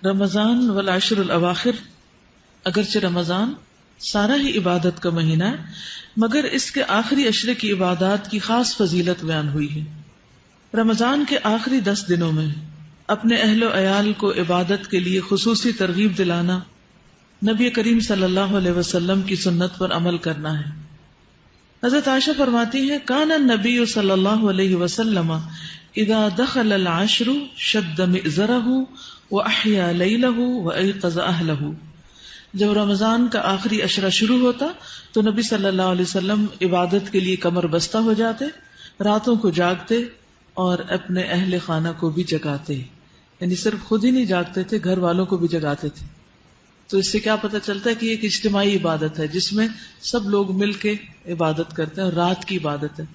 رمضان والعشر الاواخر، اگرچہ رمضان سارا ہی عبادت کا مہینہ ہے مگر اس کے آخری عشرے کی عبادات کی خاص فضیلت بیان ہوئی ہے۔ رمضان کے آخری 10 دنوں میں اپنے اہل و عیال کو عبادت کے لیے خصوصی ترغیب دلانا، نبی کریم صلی اللہ علیہ وسلم کی سنت پر عمل کرنا ہے۔ حضرت عائشہ فرماتی ہے کان النبی صلی اللہ علیہ وسلم اذا دخل العشر شد مئزرہ واحیا لیلہ وایقظ اہلہ، جب رمضان کا آخری عشرہ شروع ہوتا تو نبی صلی اللہ علیہ وسلم عبادت کے لیے کمر بستہ ہو جاتے، راتوں کو جاگتے اور اپنے اہل خانہ کو بھی جگاتے، یعنی صرف خود ہی نہیں جاگتے تھے، گھر والوں کو بھی جگاتے تھے۔ تو اس سے کیا پتہ چلتا ہے کہ یہ ایک اجتماعی عبادت ہے جس میں سب لوگ مل کے عبادت کرتے ہیں اور رات کی عبادت ہے۔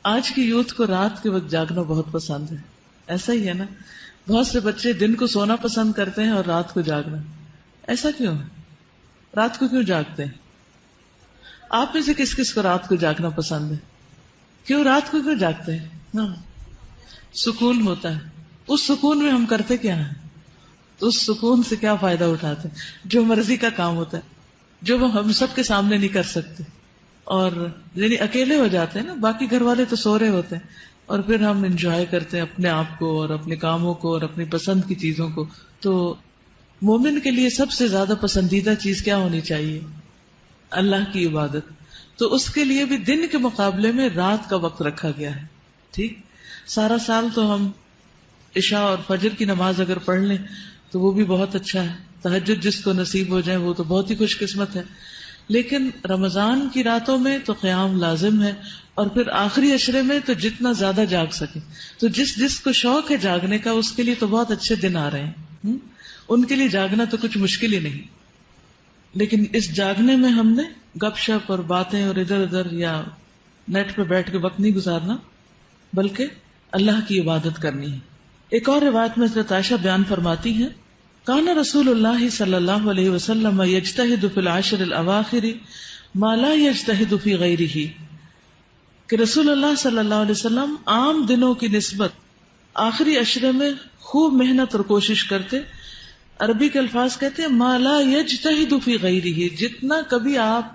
آج کی یوتھ کو رات کے وقت جاگنا بہت پسند ہے، ایسا ہی ہے نا؟ بہت سے بچے دن کو سونا پسند کرتے ہیں اور رات کو جاگنا، ایسا کیوں ہے؟ رات کو کیوں جاگتے ہیں؟ آپ میں سے کس کس کو رات کو جاگنا پسند ہے؟ کیوں رات کو کیوں جاگتے ہیں؟ ہاں، سکون ہوتا ہے۔ اس سکون میں ہم کرتے کیا ہیں؟ تو اس سکون سے کیا فائدہ اٹھاتے ہیں؟ جو مرضی کا کام ہوتا ہے جو وہ ہم سب کے سامنے نہیں کر سکتے، اور یعنی اکیلے ہو جاتے ہیں نا، باقی گھر والے تو سو رہے ہوتے ہیں، اور پھر ہم انجوائے کرتے ہیں اپنے آپ کو اور اپنے کاموں کو اور اپنی پسند کی چیزوں کو۔ تو مومن کے لیے سب سے زیادہ پسندیدہ چیز کیا ہونی چاہیے؟ اللہ کی عبادت۔ تو اس کے لیے بھی دن کے مقابلے میں رات کا وقت رکھا گیا ہے۔ ٹھیک، سارا سال تو ہم عشاء اور فجر کی نماز اگر پڑھ لیں تو وہ بھی بہت اچھا ہے، تہجد جس کو نصیب ہو جائے وہ تو بہت ہی خوش قسمت ہے، لیکن رمضان کی راتوں میں تو قیام لازم ہے، اور پھر آخری عشرے میں تو جتنا زیادہ جاگ سکے۔ تو جس کو شوق ہے جاگنے کا اس کے لیے تو بہت اچھے دن آ رہے ہیں، ان کے لیے جاگنا تو کچھ مشکل ہی نہیں۔ لیکن اس جاگنے میں ہم نے گپ شپ اور باتیں اور ادھر ادھر یا نیٹ پہ بیٹھ کے وقت نہیں گزارنا، بلکہ اللہ کی عبادت کرنی ہے۔ ایک اور روایت میں حضرت عائشہ بیان فرماتی ہیں کان رسول اللہ صلی اللہ علیہ وسلم یجتہد فی العشر الاواخر ما لا یجتہد فی غیرہ، کہ رسول اللہ صلی اللہ علیہ وسلم عام دنوں کی نسبت آخری عشرے میں خوب محنت اور کوشش کرتے۔ عربی کے الفاظ کہتے ہیں ما لا یجتہد فی غیرہ، جتنا کبھی آپ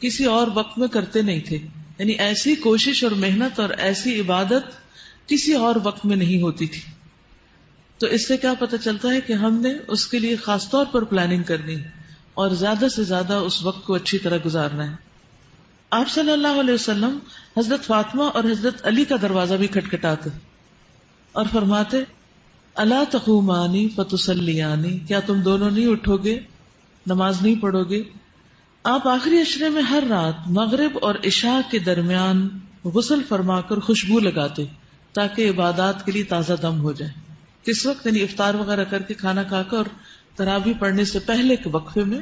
کسی اور وقت میں کرتے نہیں تھے، یعنی ایسی کوشش اور محنت اور ایسی عبادت کسی اور وقت میں نہیں ہوتی تھی۔ تو اس سے کیا پتہ چلتا ہے کہ ہم نے اس کے لیے خاص طور پر پلاننگ کرنی ہے اور زیادہ سے زیادہ اس وقت کو اچھی طرح گزارنا ہے۔ آپ صلی اللہ علیہ وسلم حضرت فاطمہ اور حضرت علی کا دروازہ بھی کھٹکھٹاتے اور فرماتے الا تقومانی فتصلیانی، کیا تم دونوں نہیں اٹھو گے، نماز نہیں پڑھو گے؟ آپ آخری عشرے میں ہر رات مغرب اور عشاء کے درمیان غسل فرما کر خوشبو لگاتے تاکہ عبادات کے لیے تازہ دم ہو جائے۔ کس وقت؟ یعنی افطار وغیرہ کر کے کھانا کھا کر اور تراویح پڑھنے سے پہلے کے وقفے میں،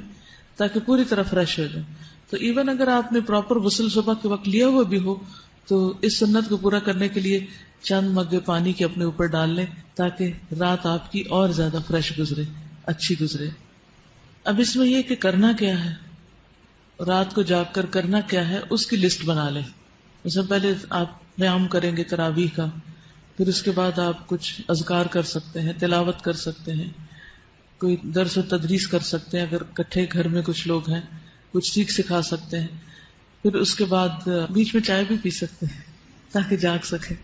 تاکہ پوری طرح فریش ہو جائے۔ تو ایون اگر آپ نے پراپر غسل صبح کے وقت لیا ہوا بھی ہو تو اس سنت کو پورا کرنے کے لیے چند مگ پانی کے اپنے اوپر ڈال لیں تاکہ رات آپ کی اور زیادہ فریش گزرے، اچھی گزرے۔ اب اس میں یہ کہ کرنا کیا ہے، رات کو جاگ کر کرنا کیا ہے، اس کی لسٹ بنا لیں۔ اس سے پہلے آپ قیام کریں گے تراویح کا، پھر اس کے بعد آپ کچھ اذکار کر سکتے ہیں، تلاوت کر سکتے ہیں، کوئی درس و تدریس کر سکتے ہیں، اگر کٹھے گھر میں کچھ لوگ ہیں کچھ سیکھ سکھا سکتے ہیں، پھر اس کے بعد بیچ میں چائے بھی پی سکتے ہیں تاکہ جاگ سکے۔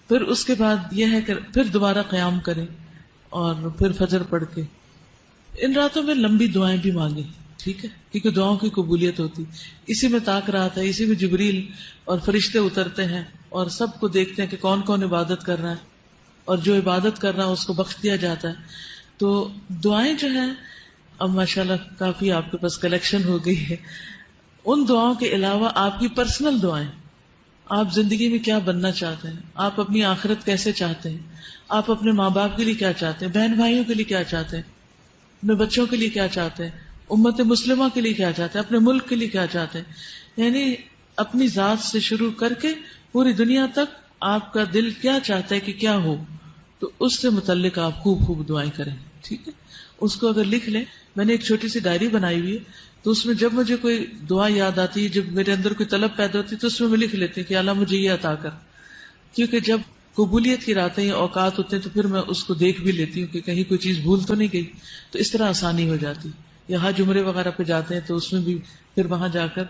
پھر اس کے بعد یہ ہے کہ پھر دوبارہ قیام کریں اور پھر فجر پڑھ کے ان راتوں میں لمبی دعائیں بھی مانگیں، ٹھیک ہے، کیونکہ دعاؤں کی قبولیت ہوتی، اسی میں طاق رات ہے، اسی میں جبریل اور فرشتے اترتے ہیں اور سب کو دیکھتے ہیں کہ کون کون عبادت کر رہا ہے، اور جو عبادت کر رہا ہے اس کو بخش دیا جاتا ہے۔ تو دعائیں جو ہیں اب ماشاءاللہ کافی آپ کے پاس کلیکشن ہو گئی ہے، ان دعاؤں کے علاوہ آپ کی پرسنل دعائیں، آپ زندگی میں کیا بننا چاہتے ہیں، آپ اپنی آخرت کیسے چاہتے ہیں، آپ اپنے ماں باپ کے لیے کیا چاہتے ہیں، بہن بھائیوں کے لیے کیا چاہتے ہیں، اپنے بچوں کے لیے کیا چاہتے ہیں، امت مسلمہ کے لیے کیا چاہتے ہیں، اپنے ملک کے لیے کیا چاہتے ہیں، یعنی اپنی ذات سے شروع کر کے پوری دنیا تک آپ کا دل کیا چاہتا ہے کہ کیا ہو، تو اس سے متعلق آپ خوب خوب دعائیں کریں، ٹھیک ہے۔ اس کو اگر لکھ لیں، میں نے ایک چھوٹی سی ڈائری بنائی ہوئی ہے، تو اس میں جب مجھے کوئی دعا یاد آتی ہے، جب میرے اندر کوئی طلب پیدا ہوتی ہے تو اس میں لکھ لیتی ہوں کہ اللہ مجھے یہ عطا کر، کیونکہ جب قبولیت کی راتیں یا اوقات ہوتے ہیں تو پھر میں اس کو دیکھ بھی لیتی ہوں کہ کہیں کوئی چیز بھول تو نہیں گئی، تو اس طرح آسانی ہو جاتی. یا حج عمرے وغیرہ پہ جاتے ہیں تو اس میں بھی پھر وہاں جا کر